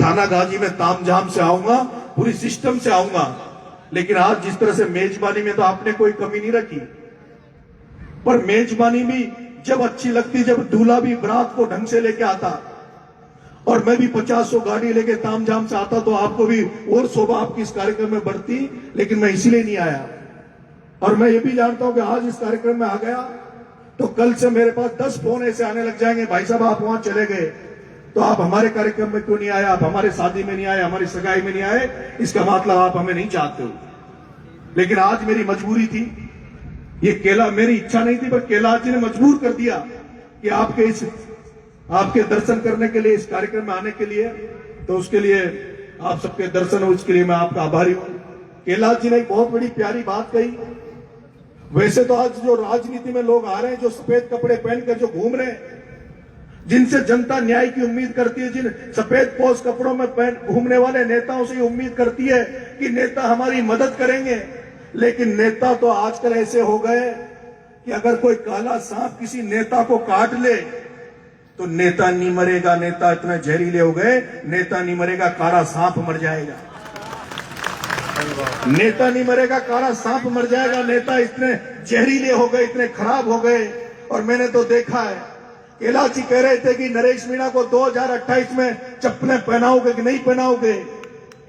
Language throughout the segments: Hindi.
थाना गाजी में तामझाम से आऊंगा, पूरी सिस्टम से आऊंगा। लेकिन आज जिस तरह से मेजबानी में तो आपने कोई कमी नहीं रखी, पर मेजबानी भी जब अच्छी लगती, जब दूल्हा भी बारात को ढंग से लेके आता और मैं भी 50-100 गाड़ी लेके तामझाम से आता, तो आपको भी और शोभा आपकी इस कार्यक्रम में बढ़ती। लेकिन मैं इसीलिए नहीं आया, और मैं ये भी जानता हूं कि आज इस कार्यक्रम में आ गया तो कल से मेरे पास 10 फोन ऐसे आने लग जाएंगे, भाई साहब आप वहां चले गए तो आप हमारे कार्यक्रम में क्यों नहीं आए, आप हमारे शादी में नहीं आए, हमारी सगाई में नहीं आए, इसका मतलब आप हमें नहीं चाहते हो। लेकिन आज मेरी मजबूरी थी, ये केला मेरी इच्छा नहीं थी, पर कैलाश जी ने मजबूर कर दिया कि आपके दर्शन करने के लिए, इस कार्यक्रम में आने के लिए। तो उसके लिए आप सबके दर्शन हो, उसके लिए मैं आपका आभारी हूं। कैलाश जी ने एक बहुत बड़ी प्यारी बात कही। वैसे तो आज जो राजनीति में लोग आ रहे हैं, जो सफेद कपड़े पहनकर जो घूम रहे हैं, जिनसे जनता न्याय की उम्मीद करती है, जिन सफेद पोश कपड़ों में घूमने वाले नेताओं से उम्मीद करती है कि नेता हमारी मदद करेंगे। लेकिन नेता तो आजकल ऐसे हो गए कि अगर कोई काला सांप किसी नेता को काट ले तो नेता नहीं मरेगा। नेता इतने जहरीले हो गए, नेता नहीं मरेगा, काला सांप मर जाएगा। नेता नहीं मरेगा, काला सांप मर जाएगा। नेता इतने जहरीले हो गए, इतने खराब हो गए। और मैंने तो देखा है, कैलाश जी कह रहे थे कि नरेश मीणा को 2028 में चप्पलें पहनाओगे कि नहीं पहनाओगे।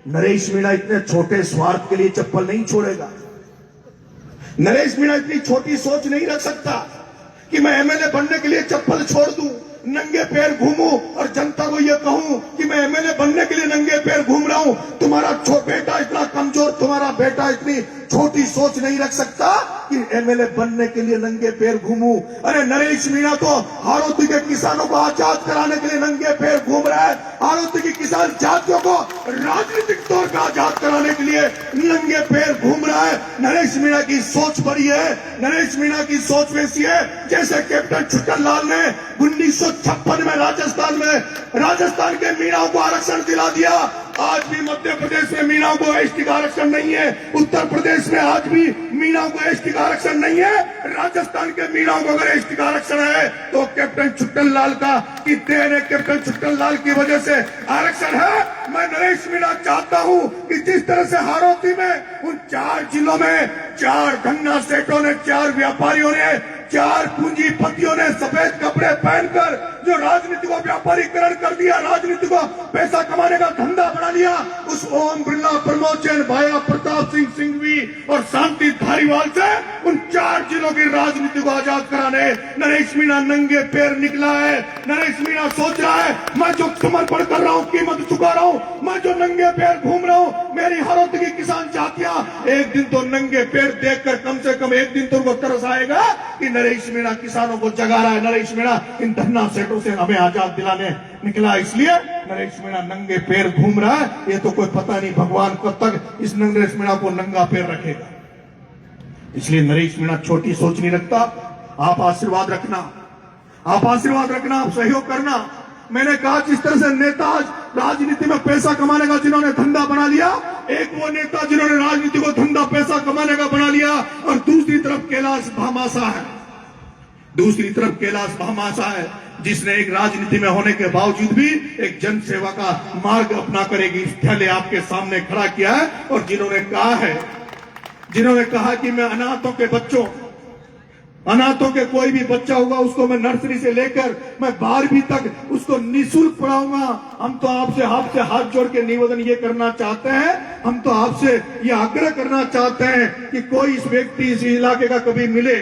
नरेश मीणा इतने छोटे स्वार्थ के लिए चप्पल नहीं छोड़ेगा। नरेश मीणा इतनी छोटी सोच नहीं रख सकता कि मैं एमएलए बनने के लिए चप्पल छोड़ दूं, नंगे पैर घूमूं और जनता को यह कहूं कि मैं एमएलए बनने के लिए नंगे पैर घूम रहा हूं। तुम्हारा बेटा इतना कमजोर, तुम्हारा बेटा इतनी छोटी सोच नहीं रख सकता कि एमएलए बनने के लिए नंगे पैर घूमूं। अरे नरेश मीणा तो हाड़ौती के किसानों को आजाद कराने के लिए नंगे पैर घूम रहा है। हाड़ौती की किसान जातियों को राजनीतिक तौर पर आजाद कराने के लिए नंगे पैर घूम रहा है। नरेश मीणा की सोच बड़ी है। नरेश मीणा की सोच वैसी है जैसे कैप्टन छुट्टनलाल ने 1956 में राजस्थान के मीणाओं को आरक्षण दिला दिया। आज भी मध्य प्रदेश में मीणाओं को एसटी का आरक्षण नहीं है। उत्तर प्रदेश में आज भी मीणाओं को एसटी का आरक्षण नहीं है। राजस्थान के मीणाओं को अगर एसटी का आरक्षण है तो कैप्टन छुट्टनलाल का की देन है, कैप्टन छुट्टनलाल की वजह से आरक्षण है। मैं नरेश मीणा चाहता हूं कि जिस तरह से हाड़ौती में उन 4 जिलों में 4 धन्ना सेठों ने, 4 व्यापारियों ने, 4 पूंजीपतियों ने सफेद कपड़े पहनकर जो राजनीति को व्यापारीकरण कर दिया, राजनीति को पैसा कमाने का धंधा बना लिया, उस ओम बिरला, प्रमोद जैन, भाया प्रताप सिंह सिंघवी और शांति धारीवाल से उन 4 जिलों की राजनीति को आजाद कराने नरेश मीणा नंगे पैर निकला है। नरेश मीणा सोच रहा है मैं जो समर्पण कर रहा हूं, कीमत चुका रहा हूं, मैं जो नंगे पैर घूम रहा हूं, मेरी हाड़ौती की किसान जातियां एक दिन तो नंगे पैर देखकर कम से कम एक दिन तो उनको तरस आएगा कि नरेश मीणा किसानों को जगा रहा है। नरेश मीणा इन धन्ना सेठों से हमें आजाद दिलाने निकला, इसलिए नरेश मीणा नंगे पैर घूम रहा है। ये तो कोई पता नहीं भगवान कब तक इस नरेश मीणा को नंगा पैर रखेगा। इसलिए नरेश मीणा छोटी सोच नहीं रखता। आप आशीर्वाद रखना, आप आशीर्वाद रखना, आप सहयोग करना। मैंने कहा जिस तरह से नेता आज राजनीति में पैसा कमाने का जिन्होंने धंधा बना लिया, एक वो नेता जिन्होंने राजनीति को धंधा पैसा कमाने का बना लिया, और दूसरी तरफ कैलाश भामाशा है। दूसरी तरफ कैलाश भामाशा है जिसने एक राजनीति में होने के बावजूद भी एक जनसेवा का मार्ग अपना कर एक स्थल आपके सामने खड़ा किया है। और जिन्होंने कहा कि मैं अनाथों के कोई भी बच्चा होगा उसको मैं नर्सरी से लेकर मैं 12वीं तक उसको निःशुल्क पढ़ाऊंगा। हम तो आपसे हाथ जोड़ के निवेदन ये करना चाहते हैं, हम तो आपसे ये आग्रह करना चाहते हैं कि कोई इस व्यक्ति इस इलाके का कभी मिले,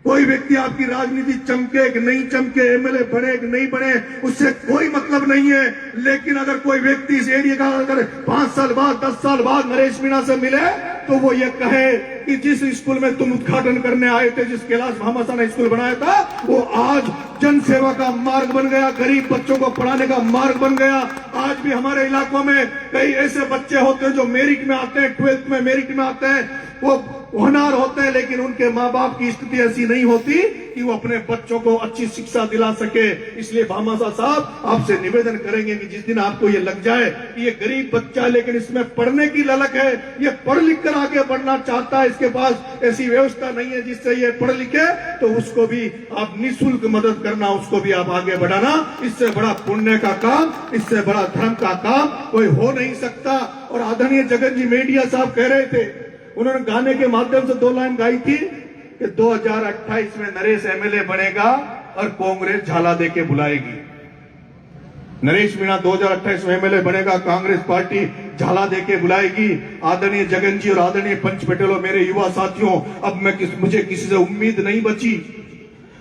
कोई व्यक्ति आपकी राजनीति चमके कि नहीं चमके, एमएलए बने कि नहीं बने, उससे कोई मतलब नहीं है। लेकिन अगर कोई व्यक्ति इस एरिया का अगर 5 साल बाद 10 साल बाद नरेश मीणा से मिले तो वो ये कहे कि जिस स्कूल में तुम उद्घाटन करने आए थे, जिस कैलाश भामाशा ने स्कूल बनाया था, वो आज जनसेवा का मार्ग बन गया, गरीब बच्चों को पढ़ाने का मार्ग बन गया। आज भी हमारे इलाकों में कई ऐसे बच्चे होते हैं जो मेरिट में आते हैं, 12th में मेरिट में आते हैं, वो होनहार होते हैं, लेकिन उनके माँ बाप की स्थिति ऐसी नहीं होती कि वो अपने बच्चों को अच्छी शिक्षा दिला सके। इसलिए भामाशाह साहब आपसे निवेदन करेंगे कि जिस दिन आपको ये लग जाए कि ये गरीब बच्चा है लेकिन इसमें पढ़ने की ललक है, ये पढ़ लिख कर आगे बढ़ना चाहता है, इसके पास ऐसी व्यवस्था नहीं है जिससे ये पढ़ लिखे, तो उसको भी आप निःशुल्क मदद करना, उसको भी आप आगे बढ़ाना। इससे बड़ा पुण्य का काम, इससे बड़ा धर्म का काम कोई हो नहीं सकता। और आदरणीय जगन जी मेडिया साहब कह रहे थे, उन्होंने गाने के माध्यम से 2 लाइन गाई थी कि 2028 में नरेश एमएलए बनेगा और कांग्रेस झाला देके बुलाएगी। नरेश मीणा 2028 में एमएलए बनेगा, कांग्रेस पार्टी झाला देके बुलाएगी। आदरणीय जगन जी और आदरणीय पंच पटेल और मेरे युवा साथियों, अब मुझे किसी से उम्मीद नहीं बची,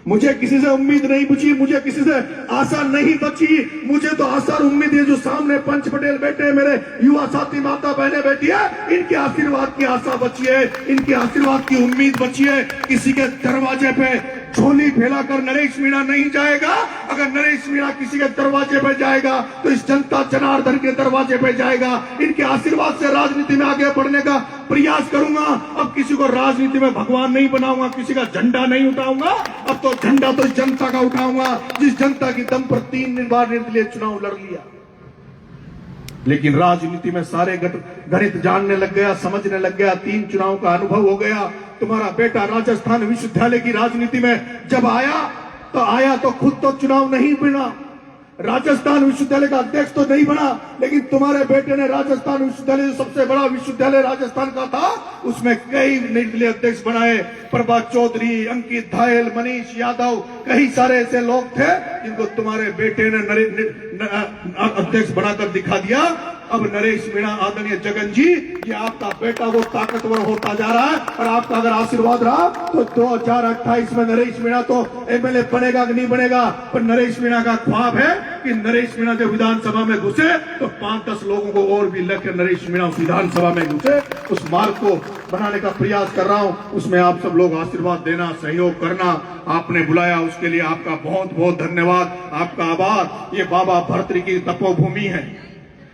मुझे किसी से उम्मीद नहीं बची, मुझे किसी से आशा नहीं बची। मुझे तो आशा और उम्मीद है जो सामने पंच पटेल बैठे हैं, मेरे युवा साथी माता बहने बैठी है, इनके आशीर्वाद की आशा बची है, इनके आशीर्वाद की उम्मीद बची है। किसी के दरवाजे पे झोली फैलाकर नरेश मीणा नहीं जाएगा। अगर नरेश मीणा किसी के दरवाजे पे जाएगा तो इस जनता जनार्दन के दरवाजे पे जाएगा। इनके आशीर्वाद से राजनीति में आगे बढ़ने का प्रयास करूंगा। अब किसी को राजनीति में भगवान नहीं बनाऊंगा, किसी का झंडा नहीं उठाऊंगा। अब तो झंडा तो इस जनता का उठाऊंगा जिस जनता की दम पर 3 बार निर्दलीय चुनाव लड़ लिया। लेकिन राजनीति में सारे गणित जानने लग गया, समझने लग गया, 3 चुनाव का अनुभव हो गया। तुम्हारा बेटा राजस्थान विश्वविद्यालय की राजनीति में जब आया तो खुद तो चुनाव नहीं बना, राजस्थान विश्वविद्यालय का अध्यक्ष तो नहीं बना, लेकिन तुम्हारे बेटे ने राजस्थान विश्वविद्यालय जो सबसे बड़ा विश्वविद्यालय राजस्थान का था, उसमें कई निर्दलीय अध्यक्ष बनाए। प्रभा चौधरी, अंकित धायल, मनीष यादव, कई सारे ऐसे लोग थे जिनको तुम्हारे बेटे ने अध्यक्ष बनाकर दिखा दिया। अब नरेश मीणा, आदरणीय जगन जी, ये आपका बेटा वो ताकतवर होता जा रहा है और आपका अगर आशीर्वाद रहा तो 2028 में नरेश मीणा तो एमएलए बनेगा कि नहीं बनेगा, पर नरेश मीणा का ख्वाब है कि नरेश मीणा जब विधानसभा में घुसे तो 5-10 लोगों को और भी लेकर नरेश मीणा उस विधानसभा में घुसे। उस मार्ग को बनाने का प्रयास कर रहा हूं, उसमें आप सब लोग आशीर्वाद देना, सहयोग करना। आपने बुलाया उसके लिए आपका बहुत बहुत धन्यवाद, आपका आभार। ये बाबा भर्तृ की तपोभूमि है,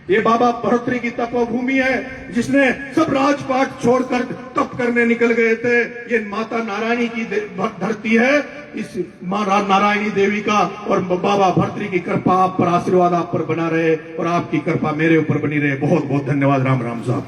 ये बाबा भर्तृ की तपोभूमि है जिसने सब राजपाट छोड़कर तप करने निकल गए थे। ये माता नारायणी की धरती है, इस मां नारायणी देवी का और बाबा भर्तृ की कृपा आप पर, आशीर्वाद आप पर बना रहे और आपकी कृपा मेरे ऊपर बनी रहे। बहुत बहुत धन्यवाद। राम राम साहब।